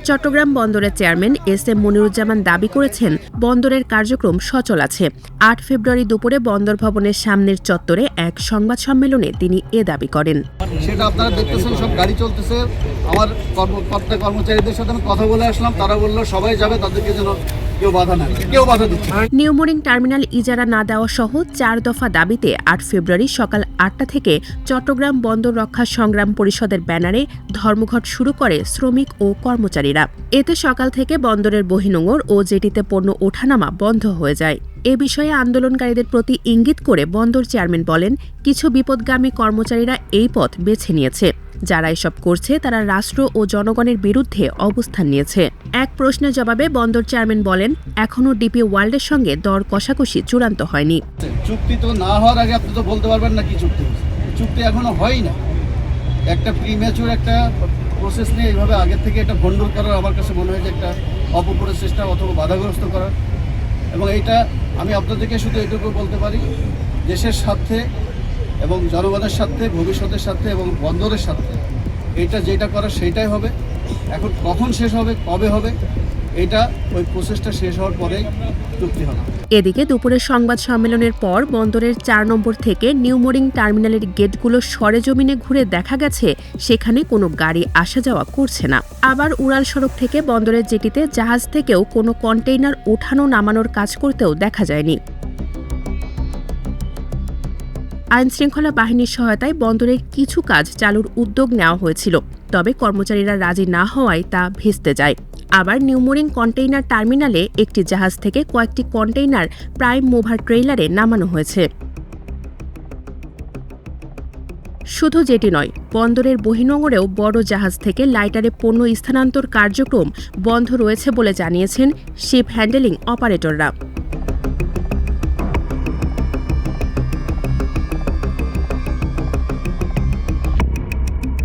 চট্টগ্রাম বন্দরের chairman S M Moniruzzaman দাবি করেছেন, বন্দরের কার্যক্রম সচল আছে। ৮ ফেব্রুয়ারি দুপুরে বন্দর ভবনের সামনের চত্বরে এক সংবাদ সম্মেলনে তিনি এ দাবি করেন। সেটা আপনারা দেখতেছেন, সব গাড়ি চলতেছে। আমার কর্মচারীদের সাথে আমি কথা বলে আসলাম, তারা বললো সবাই যাবে, তাদেরকে যেন কেউ বাধা না দেয়, কেউ বাধা দিচ্ছে। নিউ মোরিং টার্মিনাল ইজারা না দেওয়া সহ 4 দফা দাবিতে 8 ফেব্রুয়ারি সকাল 8টা থেকে চট্টগ্রাম বন্দর রক্ষা সংগ্রাম পরিষদের ব্যানারে ধর্মঘট শুরু করে শ্রমিক ও কর্মচারীরা। এতে সকাল থেকে বন্দরের বহিনোঙর ও জেটিতে পণ্য ওঠানামা বন্ধ হয়ে যায়। এ বিষয়ে আন্দোলনকারীদের প্রতি ইঙ্গিত করে বন্দর চেয়ারম্যান বলেন, কিছু বিপদগামী কর্মচারীরা এই পথ বেছে নিয়েছে। যারা এসব করছে তারা রাষ্ট্র ও জনগণের বিরুদ্ধে অবস্থান নিয়েছে। এক প্রশ্নের জবাবে বন্দর চেয়ারম্যান বলেন, এখনও ডিপি ওয়ার্ল্ডের সঙ্গে দর কষাকষি চূড়ান্ত হয়নি। চুক্তি তো না হওয়ার আগে আপনি তো বলতে পারবেন না কি চুক্তি, চুক্তি এখনো হয়ই না। একটা প্রিম্যাচুর একটা প্রসেস নিয়ে এইভাবে আগের থেকে একটা ভণ্ডুল করার আমার কাছে মনে হয় যে একটা অপপ্রচেষ্টা অথবা বাধাগ্রস্ত করার। এবং এইটা আমি আপনাদেরকে শুধু এটুকু বলতে পারি, দেশের স্বার্থে এবং জনগণের স্বার্থে, ভবিষ্যতের স্বার্থে এবং বন্দরের স্বার্থে এইটা যেটা করার সেইটাই হবে। এখন কখন শেষ হবে, কবে হবে, এটা ওই প্রসেসটা শেষ হওয়ার পরেই চুক্তি হবে। এদিকে দুপুরের সংবাদ সম্মেলনের পর বন্দরের 4 নম্বর থেকে নিউ মোরিং টার্মিনালের গেটগুলো সরেজমিনে ঘুরে দেখা গেছে সেখানে কোনো গাড়ি আসা যাওয়া করছে না। আবার উড়াল সড়ক থেকে বন্দরের জেটিতে জাহাজ থেকেও কোনো কন্টেইনার ওঠানো নামানোর কাজ করতেও দেখা যায়নি। আইনশৃঙ্খলা বাহিনীর সহায়তায় বন্দরের কিছু কাজ চালুর উদ্যোগ নেওয়া হয়েছিল, তবে কর্মচারীরা রাজি না হওয়ায় তা ভেস্তে যায়। আবার নিউ মোরিং কন্টেইনার টার্মিনালে একটি জাহাজ থেকে কয়েকটি কন্টেইনার প্রাইম মুভার ট্রেইলারে নামানো হয়েছে। শুধু যেটি নয়, বন্দরের বহিনোঙরেও বড় জাহাজ থেকে লাইটারে পণ্য স্থানান্তর কার্যক্রম বন্ধ রয়েছে বলে জানিয়েছেন শিপ হ্যান্ডেলিং অপারেটররা।